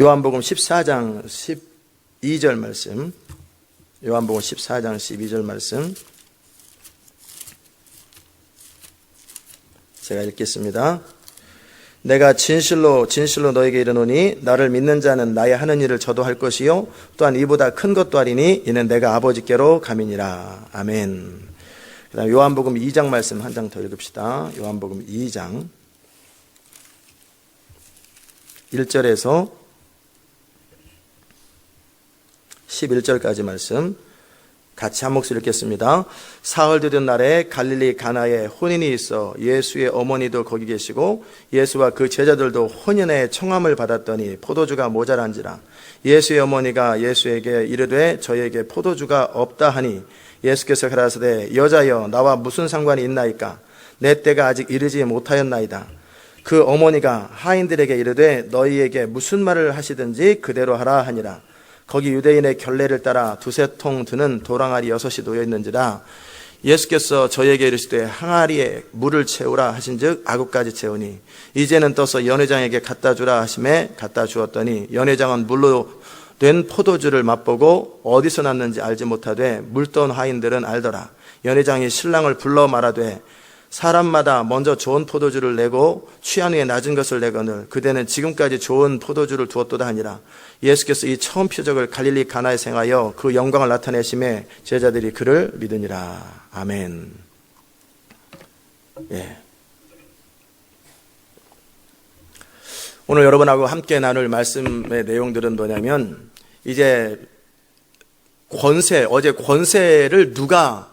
요한복음 14장 12절 말씀, 요한복음 14장 12절 말씀 제가 읽겠습니다. 내가 진실로 너에게 이르노니 나를 믿는 자는 나의 하는 일을 저도 할 것이요 또한 이보다 큰 것도 하리니 이는 내가 아버지께로 감이니라. 아멘. 그 다음 요한복음 2장 말씀 한 장 더 읽읍시다. 요한복음 2장 1절에서 11절까지 말씀 같이 한 목소리 읽겠습니다. 사흘 되던 날에 갈릴리 가나에 혼인이 있어 예수의 어머니도 거기 계시고 예수와 그 제자들도 혼인의 청함을 받았더니 포도주가 모자란지라. 예수의 어머니가 예수에게 이르되 저에게 포도주가 없다 하니 예수께서 가라사대 여자여 나와 무슨 상관이 있나이까 내 때가 아직 이르지 못하였나이다. 그 어머니가 하인들에게 이르되 너희에게 무슨 말을 하시든지 그대로 하라 하니라. 거기 유대인의 결례를 따라 두세 통 드는 도랑아리 6이 놓여 있는지라. 예수께서 저에게 이르시되 항아리에 물을 채우라 하신즉 아구까지 채우니 이제는 떠서 연회장에게 갖다 주라 하심에 갖다 주었더니 연회장은 물로 된 포도주를 맛보고 어디서 났는지 알지 못하되 물던 하인들은 알더라. 연회장이 신랑을 불러 말하되 사람마다 먼저 좋은 포도주를 내고 취한 후에 낮은 것을 내거늘 그대는 지금까지 좋은 포도주를 두었도다 하니라. 예수께서 이 처음 표적을 갈릴리 가나에 행하여 그 영광을 나타내심에 제자들이 그를 믿으니라. 아멘. 예. 오늘 여러분하고 함께 나눌 말씀의 내용들은 뭐냐면 이제 어제 권세를 누가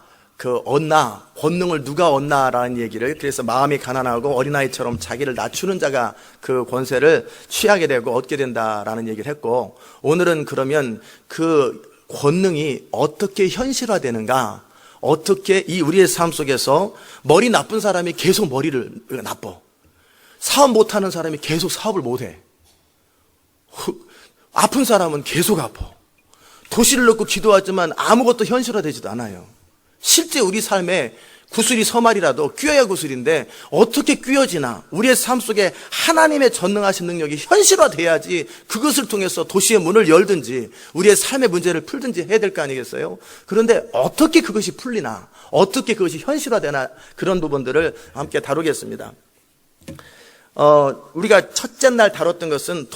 얻나, 권능을 누가 얻나라는 얘기를, 그래서 마음이 가난하고 어린아이처럼 자기를 낮추는 자가 그 권세를 취하게 되고 얻게 된다라는 얘기를 했고, 오늘은 그러면 그 권능이 어떻게 현실화되는가, 어떻게 이 우리의 삶 속에서 머리 나쁜 사람이 계속 머리를 나빠, 사업 못하는 사람이 계속 사업을 못해, 아픈 사람은 계속 아파, 도시를 넣고 기도하지만 아무것도 현실화되지도 않아요. 실제 우리 삶에 구슬이 서말이라도 꿰어야 구슬인데 어떻게 꿰어지나, 우리의 삶 속에 하나님의 전능하신 능력이 현실화돼야지 그것을 통해서 도시의 문을 열든지 우리의 삶의 문제를 풀든지 해야 될 거 아니겠어요? 그런데 어떻게 그것이 풀리나, 어떻게 그것이 현실화되나, 그런 부분들을 함께 다루겠습니다. 우리가 첫째 날 다뤘던 것은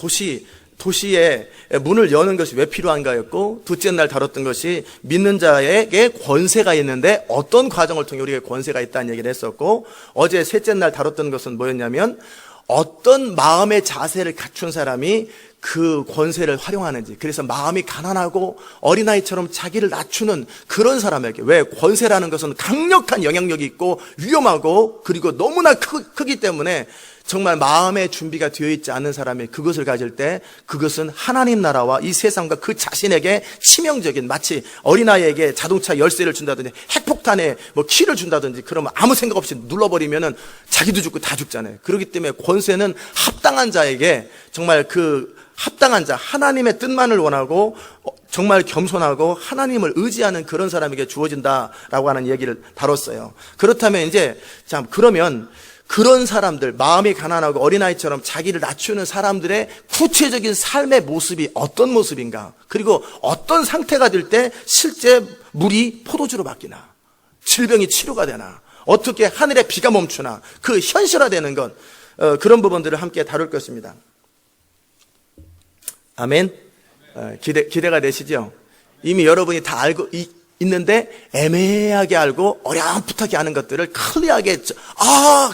도시의 문을 여는 것이 왜 필요한가였고, 둘째 날 다뤘던 것이 믿는 자에게 권세가 있는데 어떤 과정을 통해 우리에게 권세가 있다는 얘기를 했었고, 어제 셋째 날 다뤘던 것은 뭐였냐면 어떤 마음의 자세를 갖춘 사람이 그 권세를 활용하는지, 그래서 마음이 가난하고 어린아이처럼 자기를 낮추는 그런 사람에게, 왜 권세라는 것은 강력한 영향력이 있고 위험하고 그리고 너무나 크기 때문에 정말 마음의 준비가 되어 있지 않은 사람이 그것을 가질 때 그것은 하나님 나라와 이 세상과 그 자신에게 치명적인, 마치 어린아이에게 자동차 열쇠를 준다든지 핵폭탄에 키를 준다든지 그러면 아무 생각 없이 눌러버리면은 자기도 죽고 다 죽잖아요. 그렇기 때문에 권세는 합당한 자에게, 정말 그 합당한 자, 하나님의 뜻만을 원하고 정말 겸손하고 하나님을 의지하는 그런 사람에게 주어진다라고 하는 얘기를 다뤘어요. 그렇다면 이제 그러면 그런 사람들, 마음이 가난하고 어린아이처럼 자기를 낮추는 사람들의 구체적인 삶의 모습이 어떤 모습인가, 그리고 어떤 상태가 될 때 실제 물이 포도주로 바뀌나, 질병이 치료가 되나, 어떻게 하늘의 비가 멈추나, 그 현실화되는 것, 그런 부분들을 함께 다룰 것입니다. 아멘. 기대가 되시죠? 이미 여러분이 다 알고 있는데 애매하게 알고 어렴풋하게 아는 것들을 클리어하게,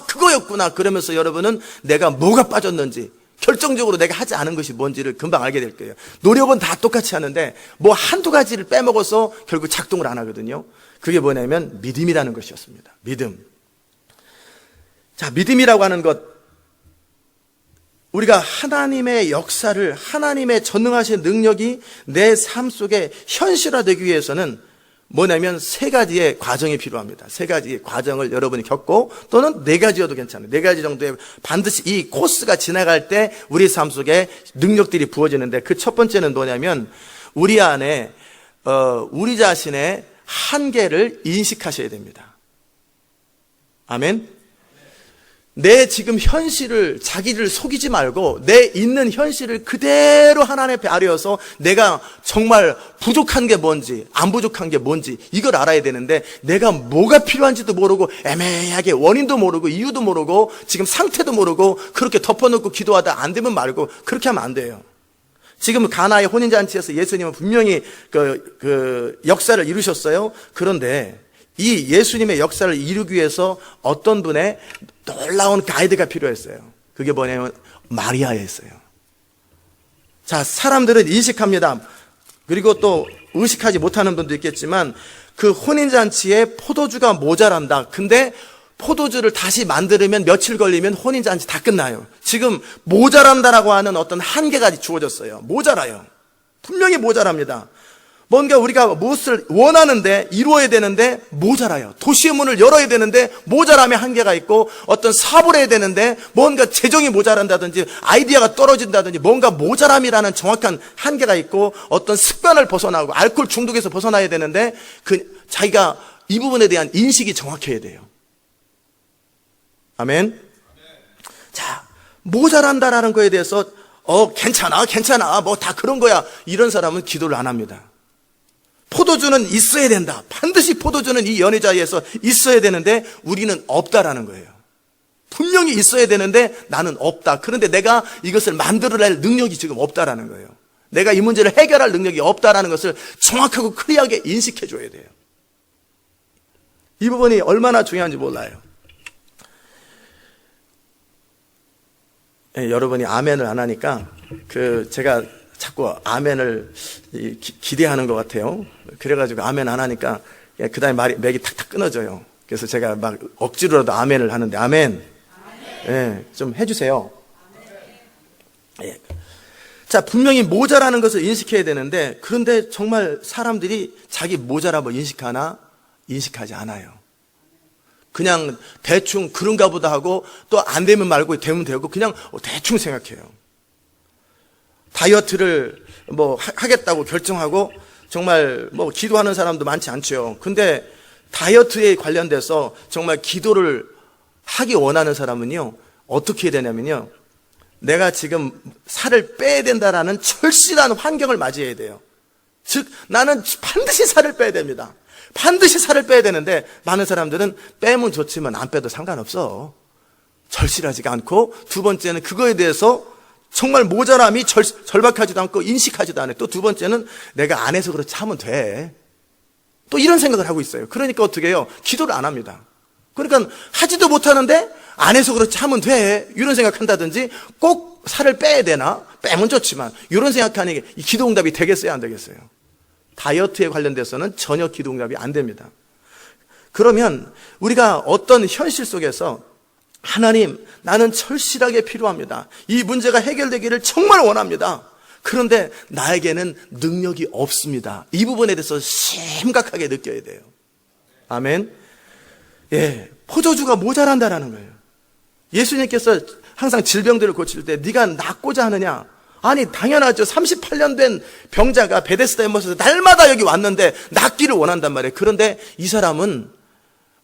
그거였구나 그러면서 여러분은 내가 뭐가 빠졌는지, 결정적으로 내가 하지 않은 것이 뭔지를 금방 알게 될 거예요. 노력은 다 똑같이 하는데 뭐 한두 가지를 빼먹어서 결국 작동을 안 하거든요. 그게 뭐냐면 믿음이라는 것이었습니다. 믿음. 자, 믿음이라고 하는 것, 우리가 하나님의 역사를, 하나님의 전능하신 능력이 내 삶 속에 현실화되기 위해서는 뭐냐면 세 가지의 과정이 필요합니다. 세 가지의 과정을 여러분이 겪고, 또는 네 가지여도 괜찮아요. 네 가지 정도의 반드시 이 코스가 지나갈 때 우리 삶 속에 능력들이 부어지는데, 그 첫 번째는 뭐냐면 우리 안에 우리 자신의 한계를 인식하셔야 됩니다. 아멘. 내 지금 현실을, 자기를 속이지 말고 내 있는 현실을 그대로 하나님 앞에 아뢰어서 내가 정말 부족한 게 뭔지, 안 부족한 게 뭔지 이걸 알아야 되는데, 내가 뭐가 필요한지도 모르고 애매하게 원인도 모르고 이유도 모르고 지금 상태도 모르고 그렇게 덮어놓고 기도하다 안 되면 말고 그렇게 하면 안 돼요. 지금 가나의 혼인잔치에서 예수님은 분명히 그 역사를 이루셨어요. 그런데 이 예수님의 역사를 이루기 위해서 어떤 분의 놀라운 가이드가 필요했어요. 그게 뭐냐면 마리아였어요. 자, 사람들은 인식합니다. 그리고 또 의식하지 못하는 분도 있겠지만 그 혼인잔치에 포도주가 모자란다. 근데 포도주를 다시 만들면 며칠 걸리면 혼인잔치 다 끝나요. 지금 모자란다라고 하는 어떤 한계가 주어졌어요. 모자라요. 분명히 모자랍니다. 뭔가 우리가 무엇을 원하는데 이루어야 되는데 모자라요. 도시의 문을 열어야 되는데 모자람의 한계가 있고, 어떤 사업을 해야 되는데 뭔가 재정이 모자란다든지 아이디어가 떨어진다든지 뭔가 모자람이라는 정확한 한계가 있고, 어떤 습관을 벗어나고 알코올 중독에서 벗어나야 되는데 자기가 이 부분에 대한 인식이 정확해야 돼요. 아멘. 자, 모자란다라는 거에 대해서 괜찮아 뭐 다 그런 거야, 이런 사람은 기도를 안 합니다. 포도주는 있어야 된다. 반드시 포도주는 이 연애자리에서 있어야 되는데 우리는 없다라는 거예요. 분명히 있어야 되는데 나는 없다. 그런데 내가 이것을 만들어낼 능력이 지금 없다라는 거예요. 내가 이 문제를 해결할 능력이 없다라는 것을 정확하고 클리어하게 인식해 줘야 돼요. 이 부분이 얼마나 중요한지 몰라요. 여러분이 아멘을 안 하니까 제가 자꾸 아멘을 기대하는 것 같아요. 그래가지고 아멘 안 하니까 그 다음에 맥이 탁탁 끊어져요. 그래서 제가 막 억지로라도 아멘을 하는데, 아멘. 예, 좀 해주세요. 예. 자, 분명히 모자라는 것을 인식해야 되는데, 그런데 정말 사람들이 자기 모자람을 인식하나? 인식하지 않아요. 그냥 대충 그런가 보다 하고, 또 안 되면 말고 되면 되고 그냥 대충 생각해요. 다이어트를 하겠다고 결정하고 정말 기도하는 사람도 많지 않죠. 근데 다이어트에 관련돼서 정말 기도를 하기 원하는 사람은요, 어떻게 해야 되냐면요, 내가 지금 살을 빼야 된다라는 철실한 환경을 맞이해야 돼요. 즉, 나는 반드시 살을 빼야 됩니다. 반드시 살을 빼야 되는데, 많은 사람들은 빼면 좋지만 안 빼도 상관없어. 절실하지가 않고, 두 번째는 그거에 대해서 정말 모자람이 절박하지도 않고 인식하지도 않아요. 또 두 번째는 내가 안 해서 그렇지 하면 돼. 또 이런 생각을 하고 있어요. 그러니까 어떻게 해요? 기도를 안 합니다. 그러니까 하지도 못하는데 안 해서 그렇지 하면 돼. 이런 생각한다든지, 꼭 살을 빼야 되나? 빼면 좋지만 이런 생각하는 게 이 기도응답이 되겠어요? 안 되겠어요? 다이어트에 관련돼서는 전혀 기도응답이 안 됩니다. 그러면 우리가 어떤 현실 속에서 하나님, 나는 철실하게 필요합니다. 이 문제가 해결되기를 정말 원합니다. 그런데 나에게는 능력이 없습니다. 이 부분에 대해서 심각하게 느껴야 돼요. 아멘. 예, 포도주가 모자란다라는 거예요. 예수님께서 항상 질병들을 고칠 때 네가 낫고자 하느냐? 아니, 당연하죠. 38년 된 병자가 베데스다 연못에서 날마다 여기 왔는데 낫기를 원한단 말이에요. 그런데 이 사람은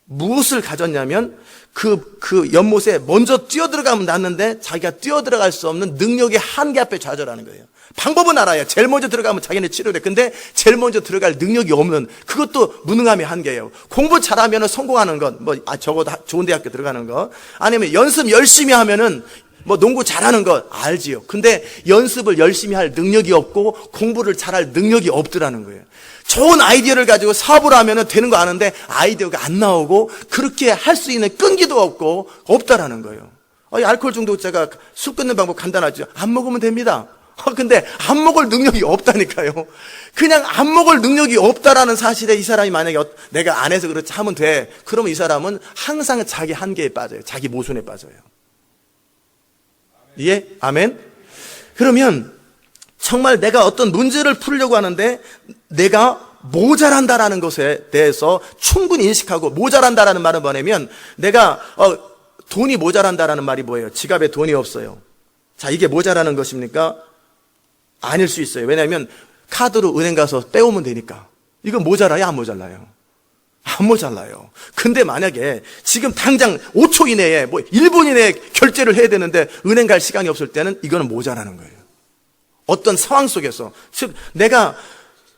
무엇을 가졌냐면 그 연못에 먼저 뛰어들어가면 낫는데 자기가 뛰어들어갈 수 없는 능력의 한계 앞에 좌절하는 거예요. 방법은 알아요. 제일 먼저 들어가면 자기는 치료돼. 근데 제일 먼저 들어갈 능력이 없는, 그것도 무능함의 한계예요. 공부 잘하면 성공하는 것, 적어도 좋은 대학교 들어가는 것, 아니면 연습 열심히 하면은 농구 잘하는 것 알지요. 근데 연습을 열심히 할 능력이 없고 공부를 잘할 능력이 없더라는 거예요. 좋은 아이디어를 가지고 사업을 하면 되는 거 아는데 아이디어가 안 나오고 그렇게 할 수 있는 끈기도 없다라는 거예요. 알코올 중독자가 술 끊는 방법 간단하죠. 안 먹으면 됩니다. 근데 안 먹을 능력이 없다니까요. 그냥 안 먹을 능력이 없다라는 사실에 이 사람이 만약에 내가 안 해서 그렇지 하면 돼. 그러면 이 사람은 항상 자기 한계에 빠져요. 자기 모순에 빠져요. 예? 아멘? 그러면 정말 내가 어떤 문제를 풀려고 하는데 내가 모자란다라는 것에 대해서 충분히 인식하고, 모자란다라는 말은 뭐냐면 내가 돈이 모자란다라는 말이 뭐예요? 지갑에 돈이 없어요. 자, 이게 모자라는 것입니까? 아닐 수 있어요. 왜냐하면 카드로 은행 가서 빼오면 되니까. 이건 모자라요? 안 모자라요? 안 모자라요. 근데 만약에 지금 당장 5초 이내에 1분 이내에 결제를 해야 되는데 은행 갈 시간이 없을 때는 이거는 모자라는 거예요. 어떤 상황 속에서, 즉 내가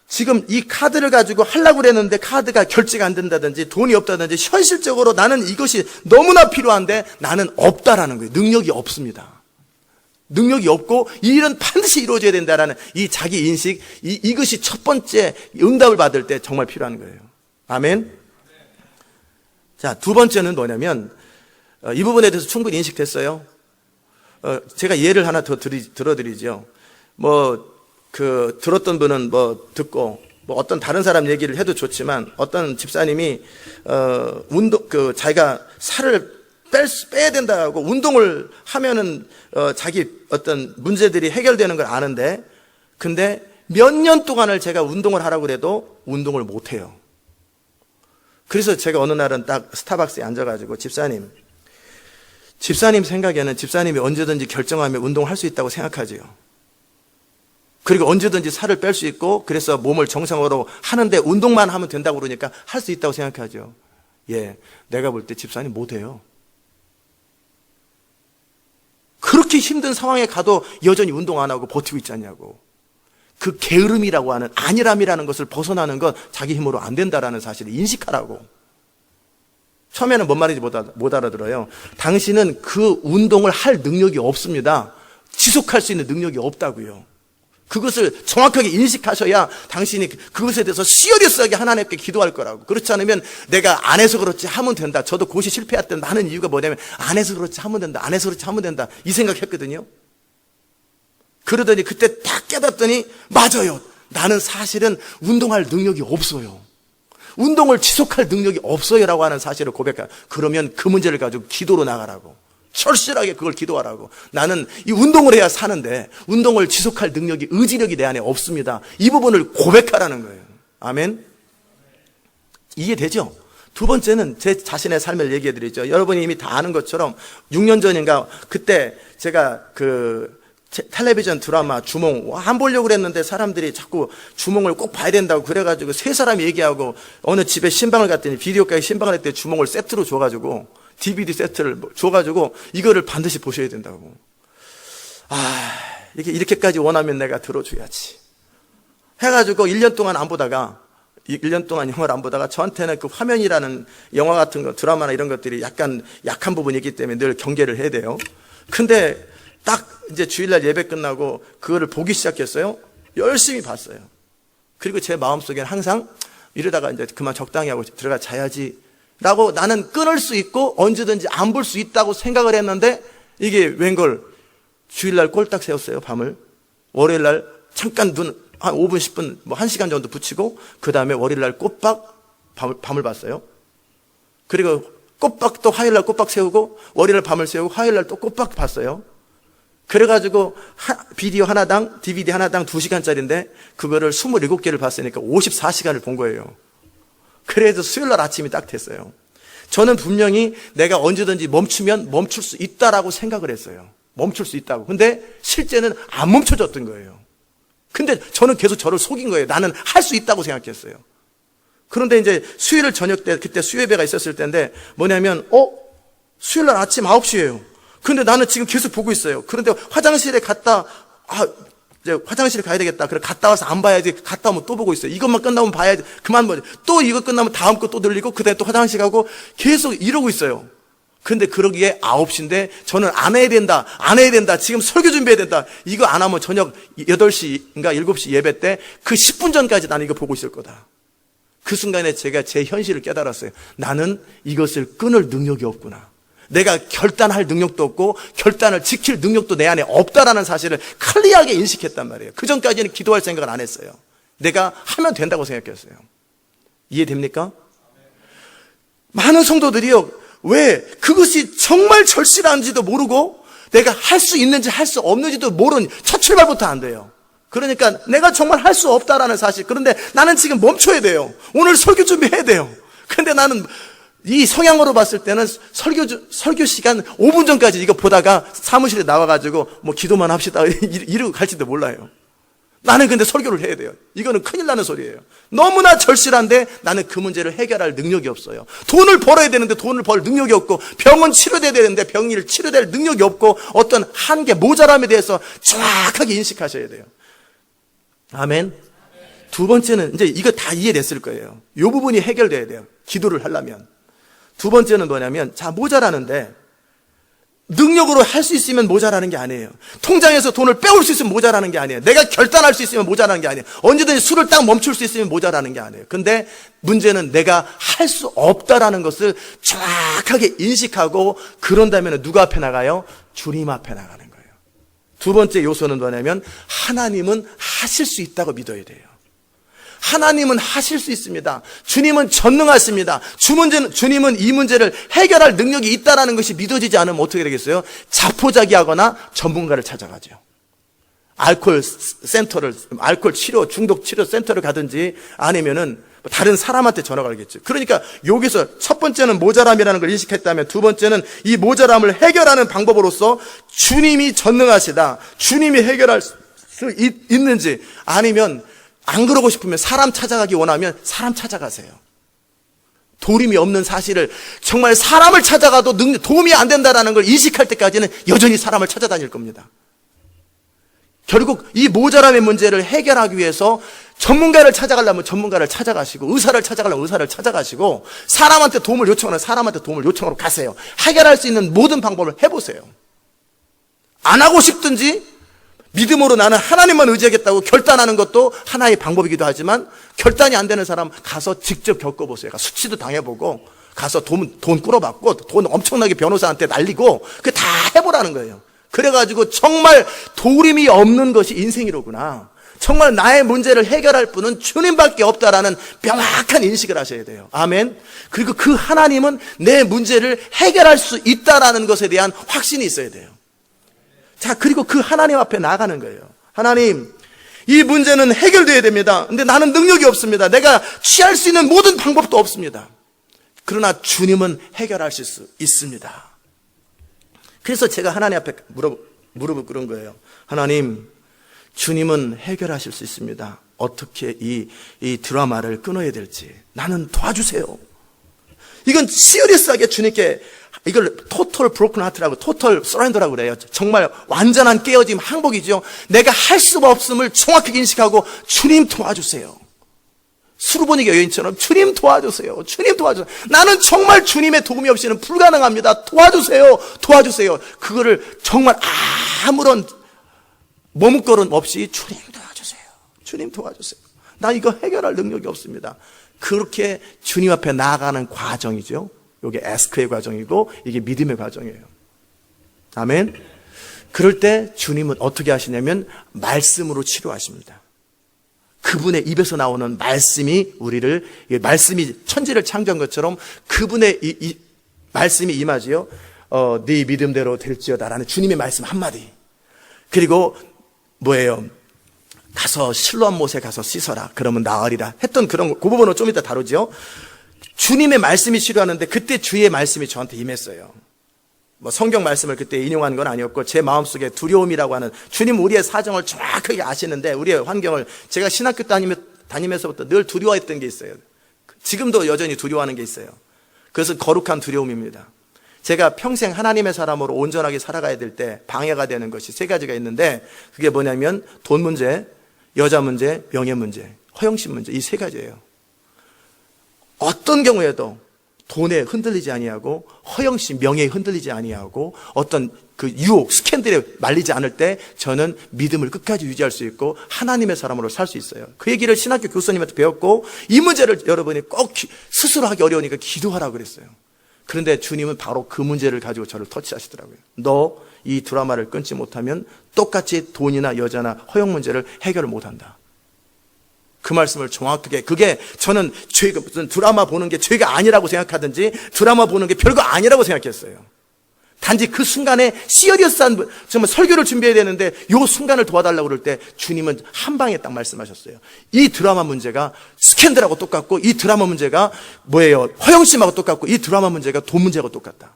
지금 이 카드를 가지고 하려고 그랬는데 카드가 결제가 안 된다든지 돈이 없다든지 현실적으로 나는 이것이 너무나 필요한데 나는 없다라는 거예요. 능력이 없습니다. 능력이 없고 이 일은 반드시 이루어져야 된다라는 이 자기 인식, 이것이 첫 번째 응답을 받을 때 정말 필요한 거예요. 아멘. 자, 두 번째는 뭐냐면 이 부분에 대해서 충분히 인식됐어요. 제가 예를 하나 더 들어드리죠. 들었던 분은 듣고, 어떤 다른 사람 얘기를 해도 좋지만, 어떤 집사님이, 자기가 살을 빼야 된다고 운동을 하면은, 자기 어떤 문제들이 해결되는 걸 아는데, 근데 몇 년 동안을 제가 운동을 하라고 그래도 운동을 못 해요. 그래서 제가 어느 날은 딱 스타벅스에 앉아가지고, 집사님 생각에는 집사님이 언제든지 결정하면 운동을 할 수 있다고 생각하지요. 그리고 언제든지 살을 뺄 수 있고 그래서 몸을 정상으로 하는데 운동만 하면 된다고 그러니까 할 수 있다고 생각하죠. 예, 내가 볼 때 집사님 못해요. 그렇게 힘든 상황에 가도 여전히 운동 안 하고 버티고 있지 않냐고. 그 게으름이라고 하는 안일함이라는 것을 벗어나는 건 자기 힘으로 안 된다라는 사실을 인식하라고. 처음에는 뭔 말인지 못 알아들어요. 당신은 그 운동을 할 능력이 없습니다. 지속할 수 있는 능력이 없다고요. 그것을 정확하게 인식하셔야 당신이 그것에 대해서 시어리스하게 하나님께 기도할 거라고. 그렇지 않으면 내가 안 해서 그렇지 하면 된다. 저도 고시 실패했던 많은 이유가 뭐냐면 안 해서 그렇지 하면 된다. 안 해서 그렇지 하면 된다. 이 생각했거든요. 그러더니 그때 딱 깨닫더니 맞아요. 나는 사실은 운동할 능력이 없어요. 운동을 지속할 능력이 없어요라고 하는 사실을 고백하. 그러면 그 문제를 가지고 기도로 나가라고. 철실하게 그걸 기도하라고. 나는 이 운동을 해야 사는데 운동을 지속할 능력이, 의지력이 내 안에 없습니다. 이 부분을 고백하라는 거예요. 아멘. 이해되죠? 두 번째는 제 자신의 삶을 얘기해 드리죠. 여러분이 이미 다 아는 것처럼 6년 전인가 그때 제가 텔레비전 드라마 주몽 안 보려고 그랬는데 사람들이 자꾸 주몽을 꼭 봐야 된다고 그래가지고 세 사람이 얘기하고 어느 집에 신방을 갔더니 비디오가게 신방을 했더니 주몽을 세트로 줘가지고 DVD 세트를 줘가지고 이거를 반드시 보셔야 된다고. 이렇게까지 원하면 내가 들어줘야지 해가지고 1년 동안 안 보다가 1년 동안 영화를 안 보다가 저한테는 그 화면이라는 영화 같은 거 드라마나 이런 것들이 약간 약한 부분이 있기 때문에 늘 경계를 해야 돼요. 근데 딱 이제 주일날 예배 끝나고 그거를 보기 시작했어요. 열심히 봤어요. 그리고 제 마음속에는 항상 이러다가 이제 그만 적당히 하고 들어가 자야지 라고 나는 끊을 수 있고 언제든지 안 볼 수 있다고 생각을 했는데 이게 웬걸 주일날 꼴딱 세웠어요. 밤을. 월요일날 잠깐 눈 한 5분 10분 1시간 정도 붙이고 그 다음에 월요일날 꼬박 밤을 봤어요. 그리고 꼬박 또 화요일날 꼬박 세우고 월요일날 밤을 세우고 화요일날 또 꼬박 봤어요. 그래가지고 비디오 하나당 DVD 하나당 2시간짜리인데 그거를 27개를 봤으니까 54시간을 본 거예요. 그래서 수요일날 아침이 딱 됐어요. 저는 분명히 내가 언제든지 멈추면 멈출 수 있다라고 생각을 했어요. 멈출 수 있다고. 근데 실제는 안 멈춰졌던 거예요. 근데 저는 계속 저를 속인 거예요. 나는 할 수 있다고 생각했어요. 그런데 이제 수요일 저녁 때 그때 수요예배가 있었을 때인데 뭐냐면 수요일날 아침 9시예요. 근데 나는 지금 계속 보고 있어요. 그런데 화장실에 갔다 이제 화장실에 가야 되겠다. 그래 갔다 와서 안 봐야지. 갔다 오면 또 보고 있어요. 이것만 끝나면 봐야지. 그만 보지. 또 이거 끝나면 다음 거 또 들리고 그다음에 또 화장실 가고 계속 이러고 있어요. 근데 그러기에 9시인데 저는 안 해야 된다. 지금 설교 준비해야 된다. 이거 안 하면 저녁 8시인가 7시 예배 때 그 10분 전까지 나는 이거 보고 있을 거다. 그 순간에 제가 제 현실을 깨달았어요. 나는 이것을 끊을 능력이 없구나. 내가 결단할 능력도 없고 결단을 지킬 능력도 내 안에 없다라는 사실을 클리어하게 인식했단 말이에요. 그 전까지는 기도할 생각을 안 했어요. 내가 하면 된다고 생각했어요. 이해됩니까? 많은 성도들이요, 왜 그것이 정말 절실한지도 모르고 내가 할 수 있는지 할 수 없는지도 모르는 첫 출발부터 안 돼요. 그러니까 내가 정말 할 수 없다라는 사실. 그런데 나는 지금 멈춰야 돼요. 오늘 설교 준비해야 돼요. 근데 나는 이 성향으로 봤을 때는 설교 시간 5분 전까지 이거 보다가 사무실에 나와가지고 기도만 합시다 이러고 갈지도 몰라요. 나는 근데 설교를 해야 돼요. 이거는 큰일 나는 소리예요. 너무나 절실한데 나는 그 문제를 해결할 능력이 없어요. 돈을 벌어야 되는데 돈을 벌 능력이 없고, 병은 치료돼야 되는데 병을 치료될 능력이 없고, 어떤 한계, 모자람에 대해서 정확하게 인식하셔야 돼요. 아멘. 두 번째는, 이제 이거 다 이해됐을 거예요. 이 부분이 해결돼야 돼요. 기도를 하려면. 두 번째는 뭐냐면, 자, 모자라는데 능력으로 할 수 있으면 모자라는 게 아니에요. 통장에서 돈을 빼올 수 있으면 모자라는 게 아니에요. 내가 결단할 수 있으면 모자라는 게 아니에요. 언제든지 술을 딱 멈출 수 있으면 모자라는 게 아니에요. 근데 문제는 내가 할 수 없다라는 것을 정확하게 인식하고, 그런다면 누구 앞에 나가요? 주님 앞에 나가는 거예요. 두 번째 요소는 뭐냐면, 하나님은 하실 수 있다고 믿어야 돼요. 하나님은 하실 수 있습니다. 주님은 전능하십니다. 주님은 이 문제를 해결할 능력이 있다는 것이 믿어지지 않으면 어떻게 되겠어요? 자포자기하거나 전문가를 찾아가죠. 알코올 치료, 중독 치료 센터를 가든지, 아니면은 다른 사람한테 전화가 오겠죠. 그러니까 여기서 첫 번째는 모자람이라는 걸 인식했다면, 두 번째는 이 모자람을 해결하는 방법으로서 주님이 전능하시다, 주님이 해결할 수 있는지, 아니면 안 그러고 싶으면 사람 찾아가기 원하면 사람 찾아가세요. 도움이 없는 사실을, 정말 사람을 찾아가도 도움이 안 된다는 걸 인식할 때까지는 여전히 사람을 찾아다닐 겁니다. 결국 이 모자람의 문제를 해결하기 위해서 전문가를 찾아가려면 전문가를 찾아가시고, 의사를 찾아가려면 의사를 찾아가시고, 사람한테 도움을 요청하면 사람한테 도움을 요청하러 가세요. 해결할 수 있는 모든 방법을 해보세요. 안 하고 싶든지 믿음으로 나는 하나님만 의지하겠다고 결단하는 것도 하나의 방법이기도 하지만, 결단이 안 되는 사람 가서 직접 겪어보세요. 수치도 당해보고, 가서 돈 끌어받고, 돈 엄청나게 변호사한테 날리고, 그게 다 해보라는 거예요. 그래가지고 정말 도움이 없는 것이 인생이로구나, 정말 나의 문제를 해결할 분은 주님밖에 없다라는 명확한 인식을 하셔야 돼요. 아멘. 그리고 그 하나님은 내 문제를 해결할 수 있다라는 것에 대한 확신이 있어야 돼요. 자, 그리고 그 하나님 앞에 나가는 거예요. 하나님, 이 문제는 해결돼야 됩니다. 근데 나는 능력이 없습니다. 내가 취할 수 있는 모든 방법도 없습니다. 그러나 주님은 해결하실 수 있습니다. 그래서 제가 하나님 앞에 무릎을 꿇은 거예요. 하나님, 주님은 해결하실 수 있습니다. 어떻게 이 드라마를 끊어야 될지 나는 도와주세요. 이건 시리어스하게 주님께, 이걸 토털 브로큰 하트라고, 토털 서렌더라고 그래요. 정말 완전한 깨어짐, 항복이죠. 내가 할 수가 없음을 정확하게 인식하고, 주님 도와주세요. 수르보니게 여인처럼 주님 도와주세요. 주님 도와주세요. 나는 정말 주님의 도움이 없이는 불가능합니다. 도와주세요. 도와주세요. 그거를 정말 아무런 머뭇거림 없이, 주님 도와주세요. 주님 도와주세요. 나 이거 해결할 능력이 없습니다. 그렇게 주님 앞에 나아가는 과정이죠. 이게 에스크의 과정이고, 이게 믿음의 과정이에요. 아멘. 그럴 때 주님은 어떻게 하시냐면 말씀으로 치료하십니다. 그분의 입에서 나오는 말씀이 말씀이 천지를 창조한 것처럼 그분의 이 말씀이 임하지요. 네 믿음대로 될지어다라는 주님의 말씀 한마디. 그리고 뭐예요? 가서 실로암 못에 가서 씻어라. 그러면 나으리라. 했던 그 부분은 좀 이따 다루죠. 주님의 말씀이 치료하는데, 그때 주의 말씀이 저한테 임했어요. 성경 말씀을 그때 인용한 건 아니었고, 제 마음속에 두려움이라고 하는, 주님 우리의 사정을 정확하게 아시는데, 우리의 환경을, 제가 신학교 다니면서부터 늘 두려워했던 게 있어요. 지금도 여전히 두려워하는 게 있어요. 그것은 거룩한 두려움입니다. 제가 평생 하나님의 사람으로 온전하게 살아가야 될 때 방해가 되는 것이 세 가지가 있는데, 그게 뭐냐면 돈 문제, 여자 문제, 명예 문제, 허영심 문제, 이 세 가지예요. 어떤 경우에도 돈에 흔들리지 아니하고, 허영심, 명예에 흔들리지 아니하고, 어떤 그 유혹, 스캔들에 말리지 않을 때 저는 믿음을 끝까지 유지할 수 있고 하나님의 사람으로 살 수 있어요. 그 얘기를 신학교 교수님한테 배웠고, 이 문제를 여러분이 꼭 스스로 하기 어려우니까 기도하라고 그랬어요. 그런데 주님은 바로 그 문제를 가지고 저를 터치하시더라고요. 너 이 드라마를 끊지 못하면 똑같이 돈이나 여자나 허영 문제를 해결을 못한다. 그 말씀을 정확하게, 그게 저는 죄가, 무슨 드라마 보는 게 죄가 아니라고 생각하든지 드라마 보는 게 별거 아니라고 생각했어요. 단지 그 순간에 시리어스한, 정말 설교를 준비해야 되는데 이 순간을 도와달라고 그럴 때 주님은 한 방에 딱 말씀하셨어요. 이 드라마 문제가 스캔들하고 똑같고, 이 드라마 문제가 뭐예요? 허영심하고 똑같고, 이 드라마 문제가 돈 문제하고 똑같다.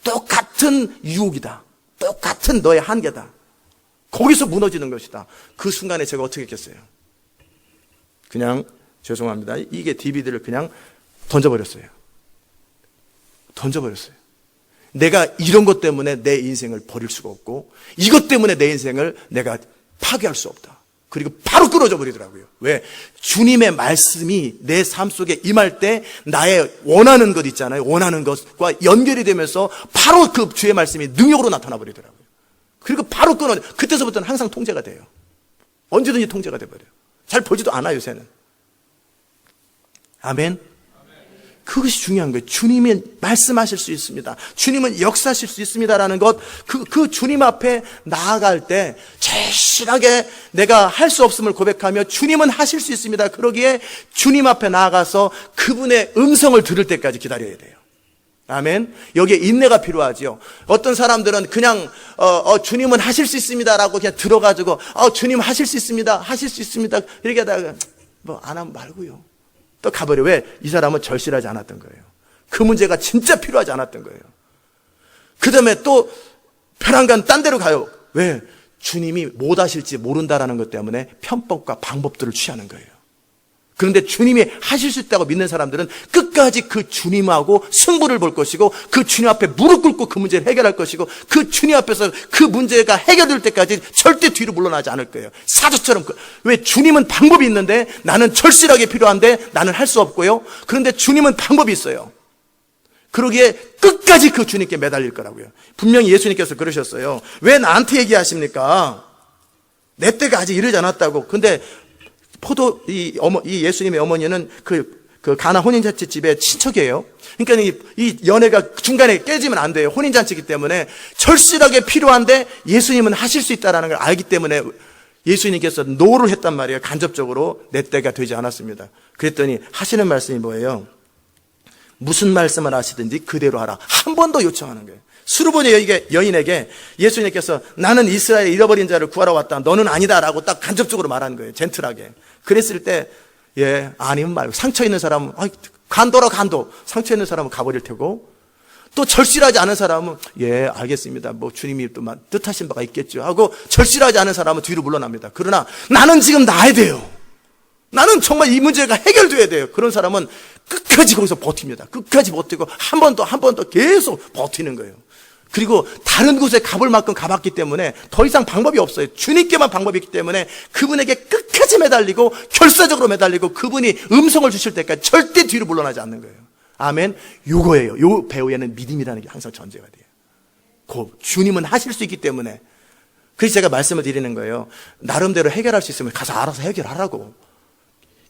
똑같은 유혹이다. 똑같은 너의 한계다. 거기서 무너지는 것이다. 그 순간에 제가 어떻게 했겠어요? 그냥 죄송합니다. 이게 DVD를 그냥 던져버렸어요. 내가 이런 것 때문에 내 인생을 버릴 수가 없고 이것 때문에 내 인생을 내가 파괴할 수 없다. 그리고 바로 끊어져 버리더라고요. 왜? 주님의 말씀이 내 삶 속에 임할 때 나의 원하는 것 있잖아요. 원하는 것과 연결이 되면서 바로 그 주의 말씀이 능력으로 나타나 버리더라고요. 그리고 바로 끊어져. 그때서부터는 항상 통제가 돼요. 언제든지 통제가 돼버려요. 잘 보지도 않아요, 요새는. 아멘. 그것이 중요한 거예요. 주님이 말씀하실 수 있습니다. 주님은 역사하실 수 있습니다라는 것, 그 주님 앞에 나아갈 때 절실하게 내가 할 수 없음을 고백하며 주님은 하실 수 있습니다. 그러기에 주님 앞에 나아가서 그분의 음성을 들을 때까지 기다려야 돼요. 아멘. 여기에 인내가 필요하지요. 어떤 사람들은 그냥 주님은 하실 수 있습니다라고 그냥 들어가지고 주님 하실 수 있습니다. 하실 수 있습니다. 이렇게 하다가 뭐 안 하면 말고요. 또 가버려. 왜? 이 사람은 절실하지 않았던 거예요. 그 문제가 진짜 필요하지 않았던 거예요. 그 다음에 또 편안간 딴 데로 가요. 왜? 주님이 못 하실지 모른다라는 것 때문에 편법과 방법들을 취하는 거예요. 그런데 주님이 하실 수 있다고 믿는 사람들은 끝까지 그 주님하고 승부를 볼 것이고 그 주님 앞에 무릎 꿇고 그 문제를 해결할 것이고 그 주님 앞에서 그 문제가 해결될 때까지 절대 뒤로 물러나지 않을 거예요. 사자처럼. 왜? 주님은 방법이 있는데 나는 절실하게 필요한데 나는 할 수 없고요. 그런데 주님은 방법이 있어요. 그러기에 끝까지 그 주님께 매달릴 거라고요. 분명히 예수님께서 그러셨어요. 왜 나한테 얘기하십니까? 내 때가 아직 이르지 않았다고. 근데 이 예수님의 어머니는 그 가나 혼인잔치 집의 친척이에요. 그러니까 이 연애가 중간에 깨지면 안 돼요. 혼인잔치이기 때문에 절실하게 필요한데 예수님은 하실 수 있다는 걸 알기 때문에 예수님께서 노를 했단 말이에요. 간접적으로 내 때가 되지 않았습니다. 그랬더니 하시는 말씀이 뭐예요? 무슨 말씀을 하시든지 그대로 하라. 한 번 더 요청하는 거예요. 수르보니 여인에게 예수님께서 나는 이스라엘 잃어버린 자를 구하러 왔다. 너는 아니다라고 딱 간접적으로 말하는 거예요. 젠틀하게. 그랬을 때 아니면 말고 상처 있는 사람은 간도라 간도. 상처 있는 사람은 가버릴 테고 또 절실하지 않은 사람은 알겠습니다. 뭐 주님이 또 뜻하신 바가 있겠죠 하고 절실하지 않은 사람은 뒤로 물러납니다. 그러나 나는 지금 나야 돼요. 나는 정말 이 문제가 해결돼야 돼요. 그런 사람은 끝까지 거기서 버팁니다. 끝까지 버티고 한 번 더 계속 버티는 거예요. 그리고 다른 곳에 가볼 만큼 가봤기 때문에 더 이상 방법이 없어요. 주님께만 방법이 있기 때문에 그분에게 끝까지 매달리고 결사적으로 매달리고 그분이 음성을 주실 때까지 절대 뒤로 물러나지 않는 거예요. 아멘. 요거예요. 요 배우에는 믿음이라는 게 항상 전제가 돼요. 주님은 하실 수 있기 때문에. 그래서 제가 말씀을 드리는 거예요. 나름대로 해결할 수 있으면 가서 알아서 해결하라고.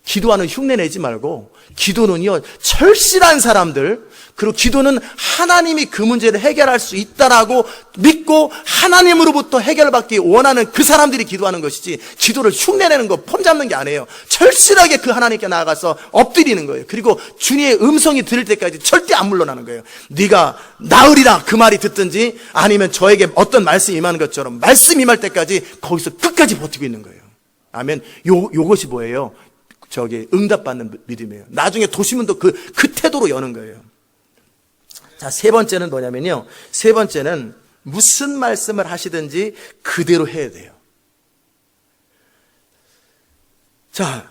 기도하는 흉내 내지 말고 기도는요 절실한 사람들, 그리고 기도는 하나님이 그 문제를 해결할 수 있다라고 믿고 하나님으로부터 해결받기 원하는 그 사람들이 기도하는 것이지 기도를 흉내내는 거 폼 잡는 게 아니에요. 절실하게 그 하나님께 나아가서 엎드리는 거예요. 그리고 주님의 음성이 들을 때까지 절대 안 물러나는 거예요. 네가 나으리라 그 말이 듣든지 아니면 저에게 어떤 말씀이 임하는 것처럼 말씀 임할 때까지 거기서 끝까지 버티고 있는 거예요. 아멘. 요것이 뭐예요? 응답받는 믿음이에요. 나중에 도시문도 그 태도로 여는 거예요. 자, 세 번째는 뭐냐면요. 세 번째는 무슨 말씀을 하시든지 그대로 해야 돼요. 자,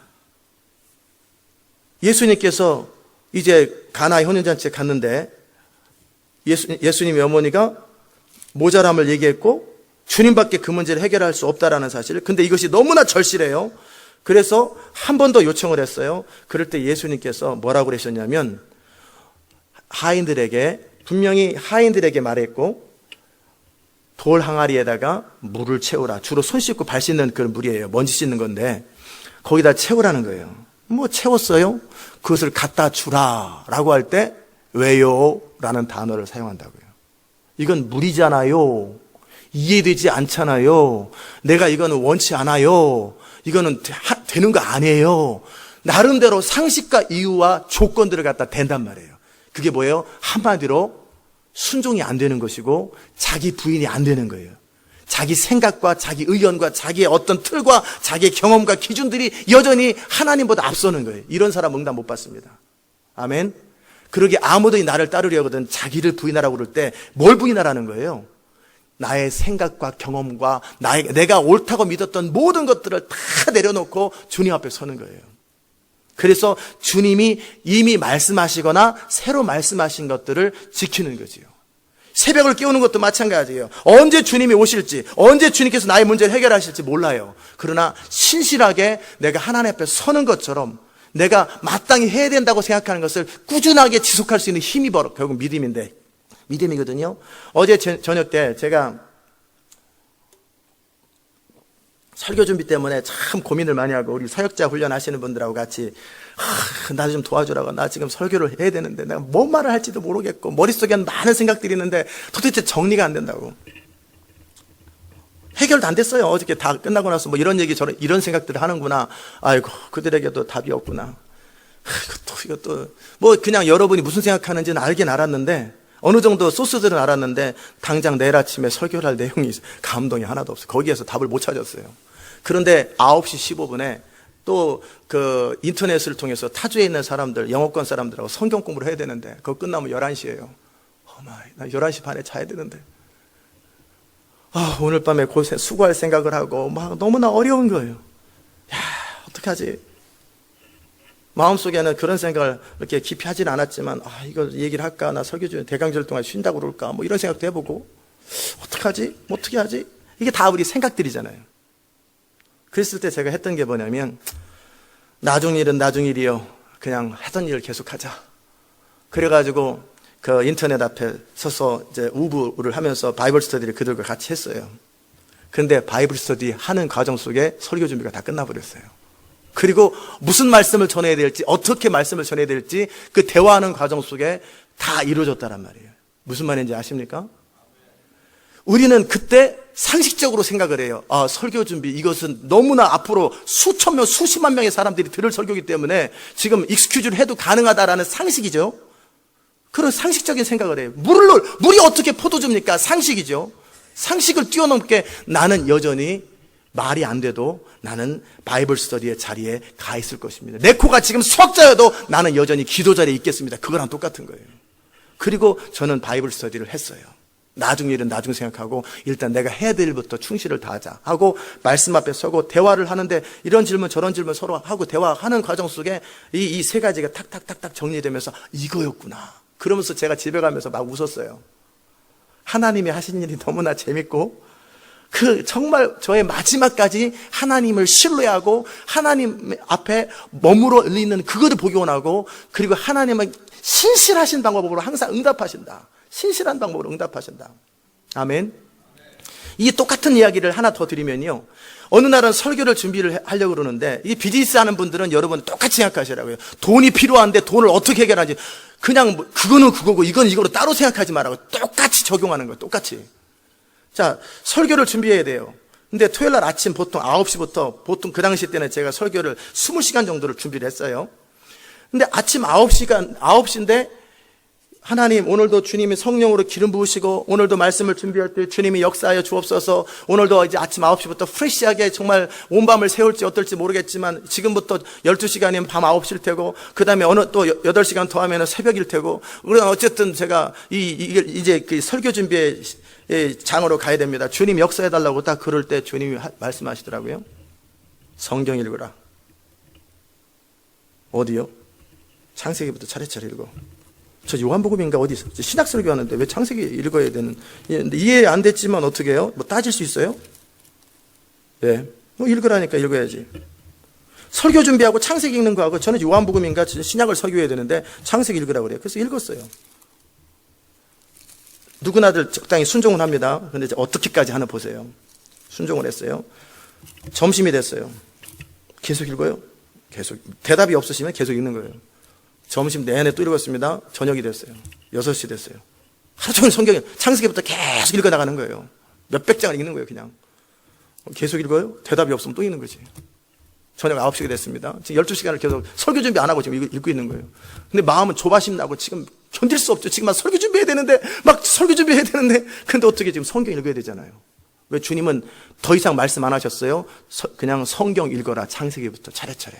예수님께서 이제 가나의 혼인잔치에 갔는데 예수님의 어머니가 모자람을 얘기했고 주님밖에 그 문제를 해결할 수 없다라는 사실. 근데 이것이 너무나 절실해요. 그래서 한 번 더 요청을 했어요. 그럴 때 예수님께서 뭐라고 그러셨냐면 분명히 하인들에게 말했고 돌 항아리에다가 물을 채우라. 주로 손 씻고 발 씻는 그런 물이에요. 먼지 씻는 건데 거기다 채우라는 거예요. 뭐 채웠어요? 그것을 갖다 주라 라고 할 때 왜요? 라는 단어를 사용한다고요. 이건 물이잖아요. 이해되지 않잖아요. 내가 이거는 원치 않아요. 이거는 되는 거 아니에요. 나름대로 상식과 이유와 조건들을 갖다 댄단 말이에요. 그게 뭐예요? 한마디로 순종이 안 되는 것이고 자기 부인이 안 되는 거예요. 자기 생각과 자기 의견과 자기의 어떤 틀과 자기의 경험과 기준들이 여전히 하나님보다 앞서는 거예요. 이런 사람 응답 못 받습니다. 아멘. 그러게 아무도 나를 따르려거든 자기를 부인하라고 그럴 때 뭘 부인하라는 거예요? 나의 생각과 경험과 내가 옳다고 믿었던 모든 것들을 다 내려놓고 주님 앞에 서는 거예요. 그래서 주님이 이미 말씀하시거나 새로 말씀하신 것들을 지키는 거지요. 새벽을 깨우는 것도 마찬가지예요. 언제 주님이 오실지, 언제 주님께서 나의 문제를 해결하실지 몰라요. 그러나 신실하게 내가 하나님 앞에 서는 것처럼 내가 마땅히 해야 된다고 생각하는 것을 꾸준하게 지속할 수 있는 힘이 바로 결국 믿음이거든요. 어제 저녁 때 제가 설교 준비 때문에 참 고민을 많이 하고 우리 사역자 훈련하시는 분들하고 같이 나 좀 도와주라고, 나 지금 설교를 해야 되는데 내가 뭔 말을 할지도 모르겠고 머릿속에는 많은 생각들이 있는데 도대체 정리가 안 된다고. 해결도 안 됐어요. 어저께 다 끝나고 나서 뭐 이런 얘기 저런 이런 생각들을 하는구나. 아이고 그들에게도 답이 없구나. 이것도 뭐 그냥 여러분이 무슨 생각하는지는 알긴 알았는데 어느 정도 소스들은 알았는데 당장 내일 아침에 설교를 할 내용이 감동이 하나도 없어요. 거기에서 답을 못 찾았어요. 그런데 9시 15분에 또 그 인터넷을 통해서 타주에 있는 사람들, 영어권 사람들하고 성경 공부를 해야 되는데 그거 끝나면 11시예요. 나 11시 반에 자야 되는데 오늘 밤에 수고할 생각을 하고 막 너무나 어려운 거예요. 어떡하지? 마음속에는 그런 생각을 이렇게 깊이 하진 않았지만 이거 얘기를 할까? 나 설교 중에 대강절 동안 쉰다고 그럴까? 뭐 이런 생각도 해보고 어떡하지? 어떻게 하지? 이게 다 우리 생각들이잖아요. 그랬을 때 제가 했던 게 뭐냐면 나중 일은 나중 일이요. 그냥 하던 일을 계속하자. 그래가지고 그 인터넷 앞에 서서 이제 우부를 하면서 바이블 스터디를 그들과 같이 했어요. 근데 바이블 스터디 하는 과정 속에 설교 준비가 다 끝나버렸어요. 그리고 무슨 말씀을 전해야 될지, 어떻게 말씀을 전해야 될지 그 대화하는 과정 속에 다 이루어졌다란 말이에요. 무슨 말인지 아십니까? 우리는 그때 상식적으로 생각을 해요. 설교 준비, 이것은 너무나 앞으로 수천 명, 수십만 명의 사람들이 들을 설교이기 때문에 지금 익스큐즈를 해도 가능하다라는 상식이죠. 그런 상식적인 생각을 해요. 물이 어떻게 포도줍니까? 상식이죠. 상식을 뛰어넘게 나는 여전히 말이 안 돼도 나는 바이블 스터디의 자리에 가 있을 것입니다. 내 코가 지금 수학자여도 나는 여전히 기도 자리에 있겠습니다. 그거랑 똑같은 거예요. 그리고 저는 바이블 스터디를 했어요. 나중 일은 나중 생각하고 일단 내가 해야 될 일부터 충실을 다하자 하고 말씀 앞에 서고 대화를 하는데 이런 질문 저런 질문 서로 하고 대화하는 과정 속에 이 세 가지가 탁탁탁탁 정리되면서 이거였구나. 그러면서 제가 집에 가면서 막 웃었어요. 하나님이 하신 일이 너무나 재밌고 정말 저의 마지막까지 하나님을 신뢰하고 하나님 앞에 머무러 있는 그거를 보기 원하고 그리고 하나님은 신실하신 방법으로 항상 응답하신다. 신실한 방법으로 응답하신다. 아멘. 이 똑같은 이야기를 하나 더 드리면요. 어느 날은 설교를 준비를 하려고 그러는데 이 비즈니스 하는 분들은 여러분 똑같이 생각하시라고요. 돈이 필요한데 돈을 어떻게 해결하지? 그냥 그거는 그거고 이건 이거로 따로 생각하지 말라고 똑같이 적용하는 거예요. 똑같이. 자, 설교를 준비해야 돼요. 근데 토요일 날 아침 보통 9시부터 보통 그 당시 때는 제가 설교를 20시간 정도를 준비를 했어요. 근데 아침 9시인데 하나님 오늘도 주님이 성령으로 기름 부으시고 오늘도 말씀을 준비할 때 주님이 역사하여 주옵소서. 오늘도 이제 아침 9시부터 프레시하게 정말 온 밤을 새울지 어떨지 모르겠지만 지금부터 12시간이면 밤 9시일 테고 그 다음에 어느 또 8시간 더 하면 새벽일 테고 그러나 어쨌든 제가 이제 그 설교 준비에 장으로 가야 됩니다. 주님 역사해달라고 딱 그럴 때 주님이 말씀하시더라고요. 성경 읽으라. 어디요? 창세기부터 차례차례 읽어. 저 요한복음인가 어디 있어? 신학 설교하는데 왜 창세기 읽어야 되는? 이해 안 됐지만 어떻게 해요? 뭐 따질 수 있어요? 네. 뭐 읽으라니까 읽어야지. 설교 준비하고 창세기 읽는 거하고 저는 요한복음인가 신약을 설교해야 되는데 창세기 읽으라고 그래요. 그래서 읽었어요. 누구나들 적당히 순종을 합니다. 그런데 어떻게까지 하나 보세요. 순종을 했어요. 점심이 됐어요. 계속 읽어요. 계속. 대답이 없으시면 계속 읽는 거예요. 점심 내내 또 읽었습니다. 저녁이 됐어요. 6시 됐어요. 하루 종일 성경 창세기부터 계속 읽어 나가는 거예요. 몇백 장을 읽는 거예요. 그냥. 계속 읽어요. 대답이 없으면 또 읽는 거지. 저녁 9시가 됐습니다. 지금 12시간을 계속 설교 준비 안 하고 지금 읽고 있는 거예요. 근데 마음은 조바심 나고 지금 견딜 수 없죠. 지금 막 설교 준비해야 되는데 근데 어떻게 지금 성경 읽어야 되잖아요. 왜 주님은 더 이상 말씀 안 하셨어요? 그냥 성경 읽어라. 창세기부터 차례차례.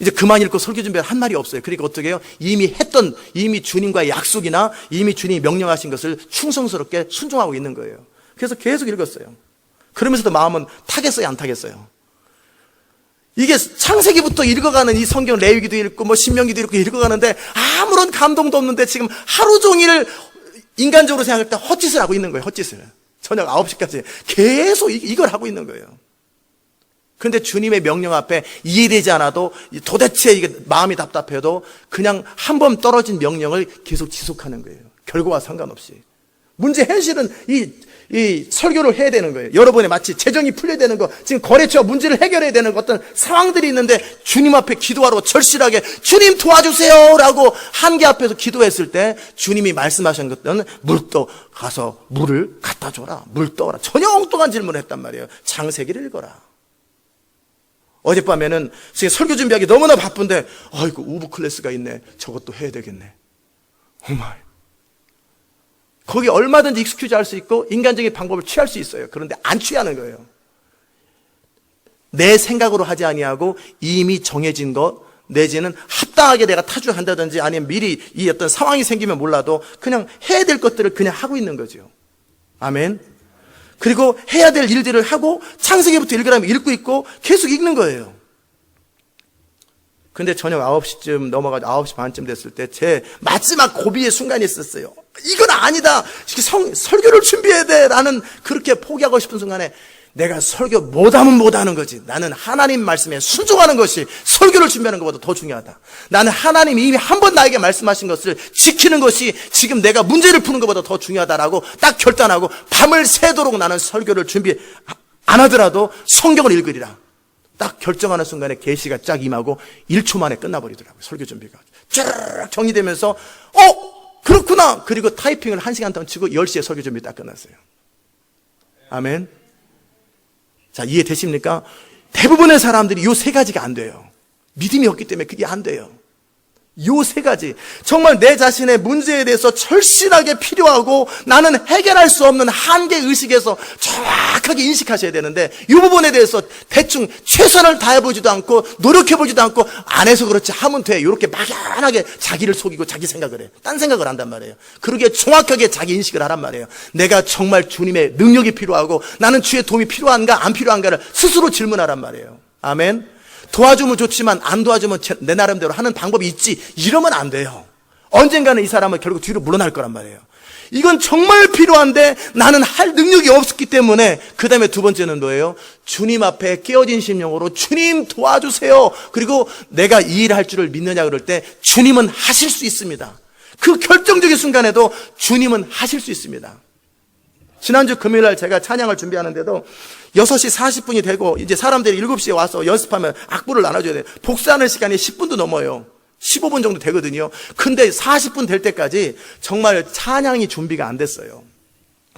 이제 그만 읽고 설교 준비할 한 말이 없어요. 그러니까 어떻게 해요? 이미 주님과의 약속이나 이미 주님이 명령하신 것을 충성스럽게 순종하고 있는 거예요. 그래서 계속 읽었어요. 그러면서도 마음은 타겠어요, 안 타겠어요? 이게 창세기부터 읽어가는 이 성경, 레위기도 읽고 뭐 신명기도 읽어가는데 아무런 감동도 없는데 지금 하루 종일 인간적으로 생각할 때 헛짓을 하고 있는 거예요. 헛짓을. 저녁 9시까지 계속 이걸 하고 있는 거예요. 그런데 주님의 명령 앞에 이해되지 않아도 도대체 이게 마음이 답답해도 그냥 한 번 떨어진 명령을 계속 지속하는 거예요. 결과와 상관없이. 문제 현실은 이 설교를 해야 되는 거예요. 여러분의 마치 재정이 풀려야 되는 거, 지금 거래처 문제를 해결해야 되는 어떤 상황들이 있는데 주님 앞에 기도하라고 절실하게 주님 도와주세요 라고 한계 앞에서 기도했을 때 주님이 말씀하신 것들은 가서 물을 갖다 줘라, 물 떠라. 전혀 엉뚱한 질문을 했단 말이에요. 창세기를 읽어라. 어젯밤에는 설교 준비하기 너무나 바쁜데 아이고 우부 클래스가 있네, 저것도 해야 되겠네. 오마이. 거기 얼마든지 익스큐즈 할 수 있고 인간적인 방법을 취할 수 있어요. 그런데 안 취하는 거예요. 내 생각으로 하지 아니하고 이미 정해진 것 내지는 합당하게 내가 타주한다든지 아니면 미리 이 어떤 상황이 생기면 몰라도 그냥 해야 될 것들을 그냥 하고 있는 거죠. 아멘. 그리고 해야 될 일들을 하고 창세기부터 읽으라면 읽고 있고 계속 읽는 거예요. 근데 저녁 9시쯤 넘어가서 9시 반쯤 됐을 때 제 마지막 고비의 순간이 있었어요. 이건 아니다. 설교를 준비해야 돼. 라는 그렇게 포기하고 싶은 순간에 내가 설교 못하면 못하는 거지. 나는 하나님 말씀에 순종하는 것이 설교를 준비하는 것보다 더 중요하다. 나는 하나님이 이미 한 번 나에게 말씀하신 것을 지키는 것이 지금 내가 문제를 푸는 것보다 더 중요하다라고 딱 결단하고 밤을 새도록 나는 설교를 준비 안 하더라도 성경을 읽으리라. 딱 결정하는 순간에 계시가 쫙 임하고 1초 만에 끝나버리더라고요. 설교 준비가 쫙 정리되면서 그렇구나. 그리고 타이핑을 1시간 동안 치고 10시에 설교 준비 딱 끝났어요. 아멘. 자, 이해되십니까? 대부분의 사람들이 요 세 가지가 안 돼요. 믿음이 없기 때문에 그게 안 돼요. 요 세 가지. 정말 내 자신의 문제에 대해서 절실하게 필요하고 나는 해결할 수 없는 한계 의식에서 정확하게 인식하셔야 되는데 이 부분에 대해서 대충 최선을 다해보지도 않고 노력해보지도 않고 안 해서 그렇지 하면 돼. 이렇게 막연하게 자기를 속이고 자기 생각을 해. 딴 생각을 한단 말이에요. 그러기에 정확하게 자기 인식을 하란 말이에요. 내가 정말 주님의 능력이 필요하고 나는 주의 도움이 필요한가 안 필요한가를 스스로 질문하란 말이에요. 아멘. 도와주면 좋지만 안 도와주면 내 나름대로 하는 방법이 있지. 이러면 안 돼요. 언젠가는 이 사람은 결국 뒤로 물러날 거란 말이에요. 이건 정말 필요한데 나는 할 능력이 없었기 때문에 그 다음에 두 번째는 뭐예요? 주님 앞에 깨어진 심령으로 주님 도와주세요. 그리고 내가 이 일을 할 줄을 믿느냐 그럴 때 주님은 하실 수 있습니다. 그 결정적인 순간에도 주님은 하실 수 있습니다. 지난주 금요일날 제가 찬양을 준비하는데도 6시 40분이 되고 이제 사람들이 7시에 와서 연습하면 악보를 나눠줘야 돼요. 복사하는 시간이 10분도 넘어요. 15분 정도 되거든요. 근데 40분 될 때까지 정말 찬양이 준비가 안 됐어요.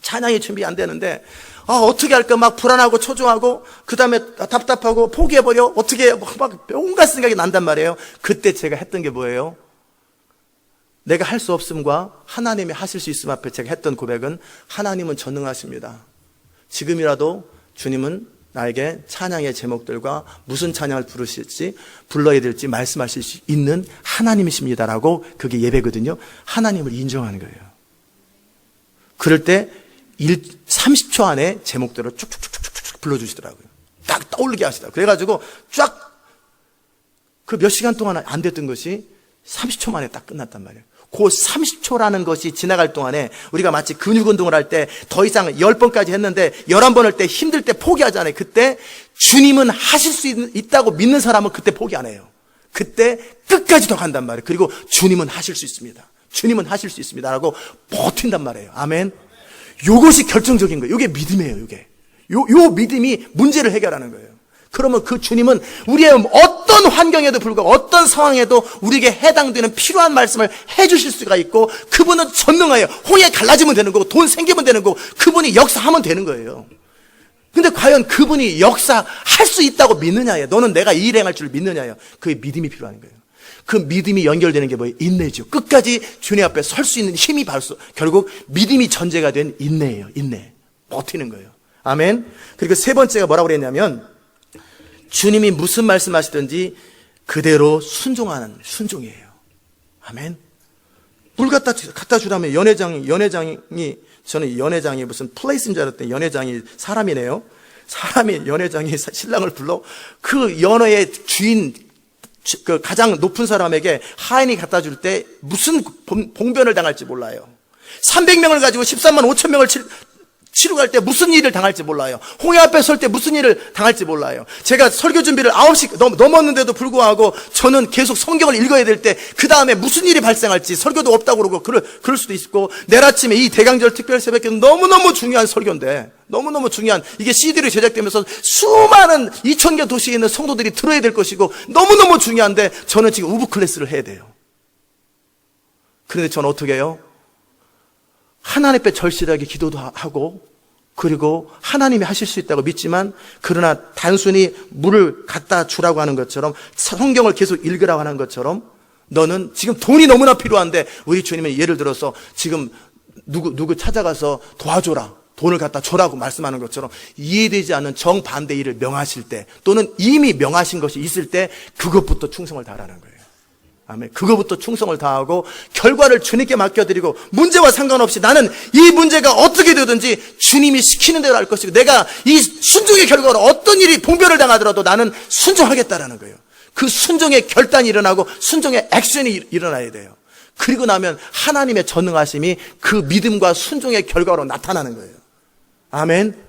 찬양이 준비 안 되는데 어떻게 할까 막 불안하고 초조하고 그 다음에 답답하고 포기해버려 어떻게 막 온갖 생각이 난단 말이에요. 그때 제가 했던 게 뭐예요? 내가 할 수 없음과 하나님이 하실 수 있음 앞에 제가 했던 고백은 하나님은 전능하십니다. 지금이라도 주님은 나에게 찬양의 제목들과 무슨 찬양을 부르실지 불러야 될지 말씀하실 수 있는 하나님이십니다라고 그게 예배거든요. 하나님을 인정하는 거예요. 그럴 때 30초 안에 제목들을 쭉쭉쭉쭉 불러주시더라고요. 딱 떠오르게 하시더라고요. 그래가지고 쫙 그 몇 시간 동안 안 됐던 것이 30초 만에 딱 끝났단 말이에요. 그 30초라는 것이 지나갈 동안에 우리가 마치 근육 운동을 할 때 더 이상 10번까지 했는데 11번 할 때 힘들 때 포기하잖아요. 그때 주님은 하실 수 있다고 믿는 사람은 그때 포기 안 해요. 그때 끝까지 더 간단 말이에요. 그리고 주님은 하실 수 있습니다. 주님은 하실 수 있습니다. 라고 버틴단 말이에요. 아멘. 요것이 결정적인 거예요. 요게 믿음이에요. 요게. 요 믿음이 문제를 해결하는 거예요. 그러면 그 주님은 우리의 어떤 환경에도 불구하고 어떤 상황에도 우리에게 해당되는 필요한 말씀을 해주실 수가 있고 그분은 전능해요. 홍해 갈라지면 되는 거고 돈 생기면 되는 거고 그분이 역사하면 되는 거예요. 근데 과연 그분이 역사할 수 있다고 믿느냐예요. 너는 내가 이 일 행할 줄 믿느냐예요. 그게 믿음이 필요한 거예요. 그 믿음이 연결되는 게 뭐예요? 인내죠. 끝까지 주님 앞에 설 수 있는 힘이 결국 믿음이 전제가 된 인내예요. 인내. 버티는 거예요. 아멘. 그리고 세 번째가 뭐라고 그랬냐면 주님이 무슨 말씀하시든지 그대로 순종하는 순종이에요. 아멘. 물 갖다 주라면 연회장이 저는 연회장이 무슨 플레이스인 줄 알았더니 연회장이 사람이네요. 사람이 연회장이 신랑을 불러 그 연회의 주인 그 가장 높은 사람에게 하인이 갖다 줄 때 무슨 봉변을 당할지 몰라요. 300명을 가지고 13만 5천 명을 치러 갈 때 무슨 일을 당할지 몰라요. 홍해 앞에 설 때 무슨 일을 당할지 몰라요. 제가 설교 준비를 9시 넘었는데도 불구하고 저는 계속 성경을 읽어야 될 때 그 다음에 무슨 일이 발생할지 설교도 없다고 그러고 그럴 수도 있고, 내일 아침에 이 대강절 특별 새벽기도 너무너무 중요한 설교인데, 너무너무 중요한, 이게 CD로 제작되면서 수많은 2,000개 도시에 있는 성도들이 들어야 될 것이고 너무너무 중요한데 저는 지금 우부 클래스를 해야 돼요. 그런데 저는 어떻게 해요? 하나님 앞에 절실하게 기도도 하고, 그리고 하나님이 하실 수 있다고 믿지만, 그러나 단순히 물을 갖다 주라고 하는 것처럼, 성경을 계속 읽으라고 하는 것처럼, 너는 지금 돈이 너무나 필요한데 우리 주님은 예를 들어서 지금 누구 찾아가서 도와줘라, 돈을 갖다 줘라고 말씀하는 것처럼 이해되지 않는 정반대 일을 명하실 때, 또는 이미 명하신 것이 있을 때 그것부터 충성을 다하라는 거예요. 아멘. 그거부터 충성을 다하고 결과를 주님께 맡겨드리고, 문제와 상관없이 나는 이 문제가 어떻게 되든지 주님이 시키는 대로 할 것이고, 내가 이 순종의 결과로 어떤 일이 봉변을 당하더라도 나는 순종하겠다라는 거예요. 그 순종의 결단이 일어나고 순종의 액션이 일어나야 돼요. 그리고 나면 하나님의 전능하심이 그 믿음과 순종의 결과로 나타나는 거예요. 아멘.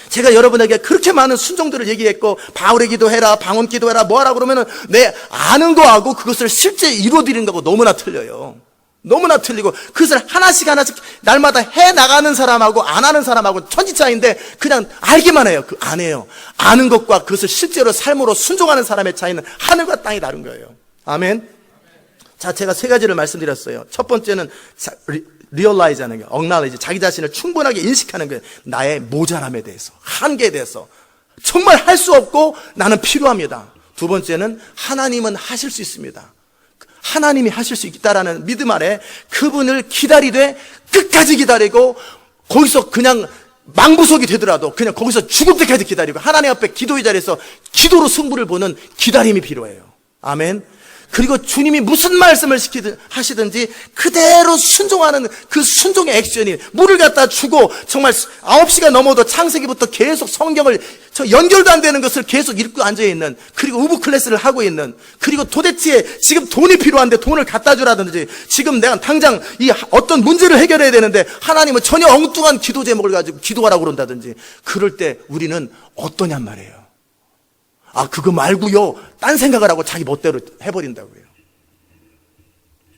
제가 여러분에게 그렇게 많은 순종들을 얘기했고, 바울의 기도해라, 방언 기도해라, 뭐하라 그러면은 내 아는 거하고 그것을 실제 이루어드리는 거하고 너무나 틀려요. 너무나 틀리고, 그것을 하나씩 날마다 해 나가는 사람하고 안 하는 사람하고 천지차이인데, 그냥 알기만 해요. 그 안 해요. 아는 것과 그것을 실제로 삶으로 순종하는 사람의 차이는 하늘과 땅이 다른 거예요. 아멘. 자, 제가 세 가지를 말씀드렸어요. 첫 번째는 리얼라이즈 하는 거예요. acknowledge, 자기 자신을 충분하게 인식하는 거예요. 나의 모자람에 대해서, 한계에 대해서. 정말 할 수 없고 나는 필요합니다. 두 번째는 하나님은 하실 수 있습니다. 하나님이 하실 수 있다라는 믿음 아래 그분을 기다리되, 끝까지 기다리고, 거기서 그냥 망부석이 되더라도 그냥 거기서 죽을 때까지 기다리고, 하나님 앞에 기도의 자리에서 기도로 승부를 보는 기다림이 필요해요. 아멘. 그리고 주님이 무슨 말씀을 하시든지 그대로 순종하는 그 순종의 액션이, 물을 갖다 주고 정말 9시가 넘어도 창세기부터 계속 성경을 연결도 안 되는 것을 계속 읽고 앉아있는, 그리고 우부 클래스를 하고 있는, 그리고 도대체 지금 돈이 필요한데 돈을 갖다 주라든지, 지금 내가 당장 이 어떤 문제를 해결해야 되는데 하나님은 전혀 엉뚱한 기도 제목을 가지고 기도하라고 그런다든지, 그럴 때 우리는 어떠냔 말이에요. 아, 그거 말고요, 딴 생각을 하고 자기 멋대로 해버린다고요.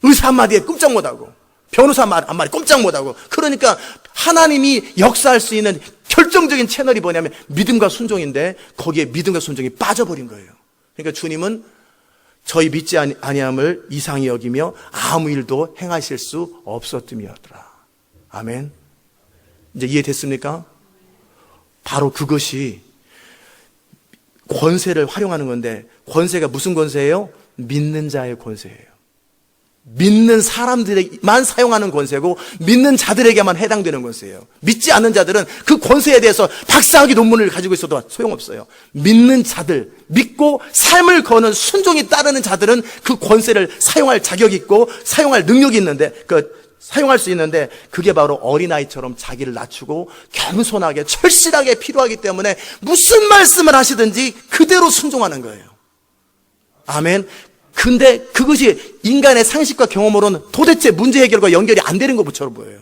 의사 한마디에 꼼짝 못하고, 변호사 한마디 꼼짝 못하고. 그러니까 하나님이 역사할 수 있는 결정적인 채널이 뭐냐면 믿음과 순종인데, 거기에 믿음과 순종이 빠져버린 거예요. 그러니까 주님은 저희 믿지 아니함을 이상히 여기며 아무 일도 행하실 수 없었음이었더라. 아멘. 이제 이해됐습니까? 바로 그것이 권세를 활용하는 건데, 권세가 무슨 권세예요? 믿는 자의 권세예요. 믿는 사람들에게만 사용하는 권세고, 믿는 자들에게만 해당되는 권세예요. 믿지 않는 자들은 그 권세에 대해서 박사학위 논문을 가지고 있어도 소용없어요. 믿는 자들, 믿고 삶을 거는 순종이 따르는 자들은 그 권세를 사용할 자격이 있고 사용할 능력이 있는데, 사용할 수 있는데, 그게 바로 어린아이처럼 자기를 낮추고 겸손하게 철실하게 필요하기 때문에 무슨 말씀을 하시든지 그대로 순종하는 거예요. 아멘. 근데 그것이 인간의 상식과 경험으로는 도대체 문제 해결과 연결이 안 되는 것처럼 보여요.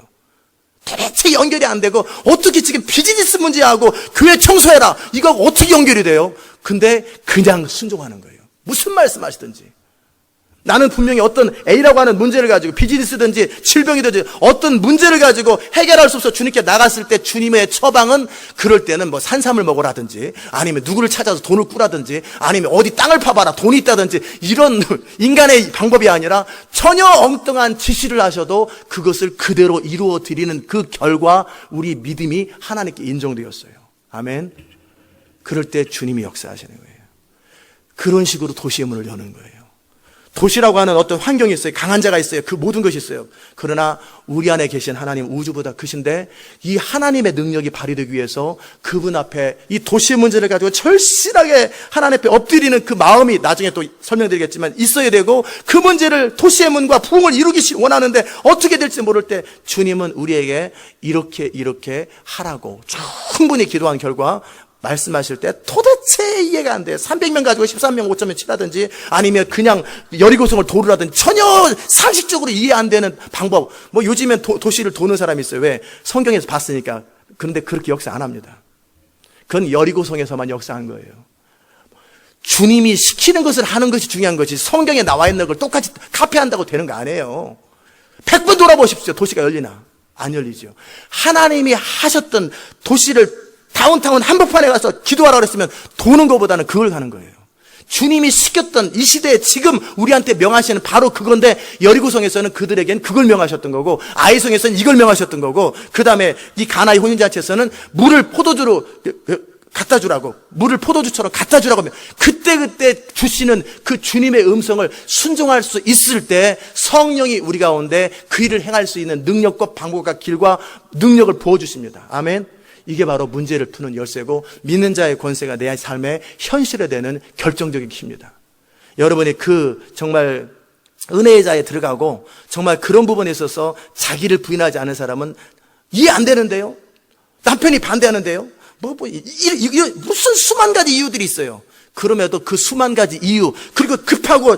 도대체 연결이 안 되고, 어떻게 지금 비즈니스 문제하고 교회 청소해라, 이거 어떻게 연결이 돼요? 근데 그냥 순종하는 거예요. 무슨 말씀 하시든지. 나는 분명히 어떤 A라고 하는 문제를 가지고, 비즈니스든지 질병이든지 어떤 문제를 가지고 해결할 수 없어 주님께 나갔을 때, 주님의 처방은 그럴 때는 뭐 산삼을 먹으라든지, 아니면 누구를 찾아서 돈을 꾸라든지, 아니면 어디 땅을 파봐라, 돈이 있다든지, 이런 인간의 방법이 아니라 전혀 엉뚱한 지시를 하셔도 그것을 그대로 이루어 드리는 그 결과 우리 믿음이 하나님께 인정되었어요. 아멘. 그럴 때 주님이 역사하시는 거예요. 그런 식으로 도시의 문을 여는 거예요. 도시라고 하는 어떤 환경이 있어요. 강한 자가 있어요. 그 모든 것이 있어요. 그러나 우리 안에 계신 하나님, 우주보다 크신데 이 하나님의 능력이 발휘되기 위해서 그분 앞에 이 도시의 문제를 가지고 절실하게 하나님 앞에 엎드리는 그 마음이 나중에 또 설명드리겠지만 있어야 되고, 그 문제를 도시의 문과 부흥을 이루기 원하는데 어떻게 될지 모를 때 주님은 우리에게 이렇게 하라고 충분히 기도한 결과 말씀하실 때 도대체 이해가 안 돼요. 300명 가지고 13명 5점을 치라든지 아니면 그냥 여리고성을 도르라든지 전혀 상식적으로 이해 안 되는 방법. 뭐 요즘엔 도시를 도는 사람이 있어요. 왜? 성경에서 봤으니까. 그런데 그렇게 역사 안 합니다. 그건 여리고성에서만 역사한 거예요. 주님이 시키는 것을 하는 것이 중요한 거지, 성경에 나와 있는 걸 똑같이 카피한다고 되는 거 아니에요. 100번 돌아보십시오. 도시가 열리나? 안 열리죠. 하나님이 하셨던 도시를 다운타운 한복판에 가서 기도하라 그랬으면 도는 것보다는 그걸 가는 거예요. 주님이 시켰던 이 시대에 지금 우리한테 명하시는 바로 그건데, 여리고성에서는 그들에겐 그걸 명하셨던 거고, 아이성에서는 이걸 명하셨던 거고, 그 다음에 이 가나의 혼인잔치에서는 물을 포도주로 갖다 주라고, 물을 포도주처럼 갖다 주라고 하면 그때 주시는 그 주님의 음성을 순종할 수 있을 때 성령이 우리 가운데 그 일을 행할 수 있는 능력과 방법과 길과 능력을 부어주십니다. 아멘. 이게 바로 문제를 푸는 열쇠고 믿는 자의 권세가 내 삶에 현실화되는 결정적인 키입니다. 여러분이 그 정말 은혜의 자에 들어가고 정말 그런 부분에 있어서 자기를 부인하지 않은 사람은 이해 안 되는데요. 남편이 반대하는데요. 무슨 수만 가지 이유들이 있어요. 그럼에도 그 수만 가지 이유, 그리고 급하고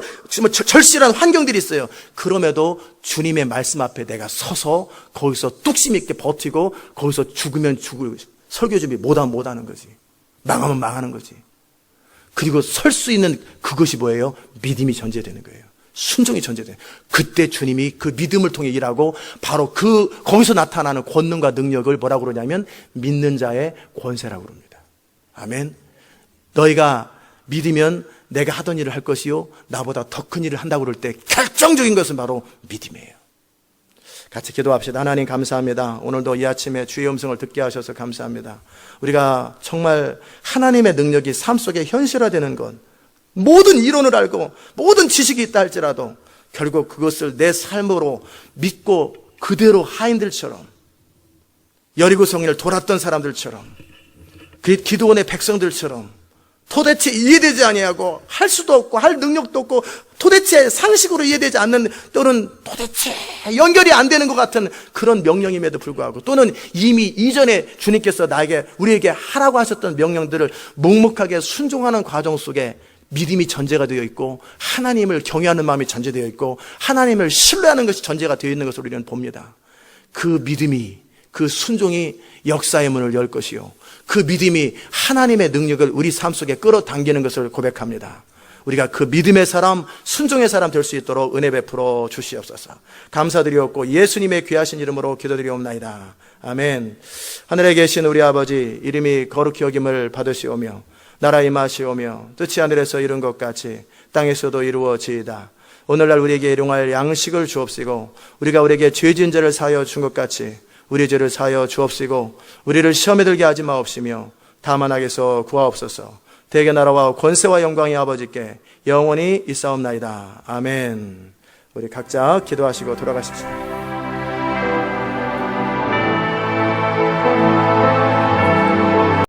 절실한 환경들이 있어요. 그럼에도 주님의 말씀 앞에 내가 서서 거기서 뚝심 있게 버티고 거기서 죽으면 죽을, 설교 준비 못하는 거지. 망하면 망하는 거지. 그리고 설 수 있는 그것이 뭐예요? 믿음이 전제되는 거예요. 순종이 전제돼요. 그때 주님이 그 믿음을 통해 일하고 바로 거기서 나타나는 권능과 능력을 뭐라고 그러냐면 믿는 자의 권세라고 그럽니다. 아멘. 너희가 믿으면 내가 하던 일을 할 것이요 나보다 더 큰 일을 한다고 그럴 때 결정적인 것은 바로 믿음이에요. 같이 기도합시다. 하나님 감사합니다. 오늘도 이 아침에 주의 음성을 듣게 하셔서 감사합니다. 우리가 정말 하나님의 능력이 삶 속에 현실화되는 것, 모든 이론을 알고 모든 지식이 있다 할지라도 결국 그것을 내 삶으로 믿고 그대로 하인들처럼, 여리고성을 돌았던 사람들처럼, 그 기드온의 백성들처럼 도대체 이해되지 아니하고 할 수도 없고 할 능력도 없고 도대체 상식으로 이해되지 않는, 또는 도대체 연결이 안 되는 것 같은 그런 명령임에도 불구하고, 또는 이미 이전에 주님께서 우리에게 하라고 하셨던 명령들을 묵묵하게 순종하는 과정 속에 믿음이 전제가 되어 있고 하나님을 경외하는 마음이 전제되어 있고 하나님을 신뢰하는 것이 전제가 되어 있는 것을 우리는 봅니다. 그 믿음이, 그 순종이 역사의 문을 열 것이요, 그 믿음이 하나님의 능력을 우리 삶 속에 끌어당기는 것을 고백합니다. 우리가 그 믿음의 사람, 순종의 사람 될 수 있도록 은혜 베풀어 주시옵소서. 감사드리옵고 예수님의 귀하신 이름으로 기도드리옵나이다. 아멘. 하늘에 계신 우리 아버지, 이름이 거룩히 여김을 받으시오며 나라 임하시오며 뜻이 하늘에서 이룬 것 같이 땅에서도 이루어지이다. 오늘날 우리에게 일용할 양식을 주옵시고 우리가 우리에게 죄 지은 자를 사하여 준 것 같이 우리 죄를 사하여 주옵시고 우리를 시험에 들게 하지 마옵시며 다만 악에서 구하옵소서. 대개 나라와 권세와 영광이 아버지께 영원히 있사옵나이다. 아멘. 우리 각자 기도하시고 돌아가십시오.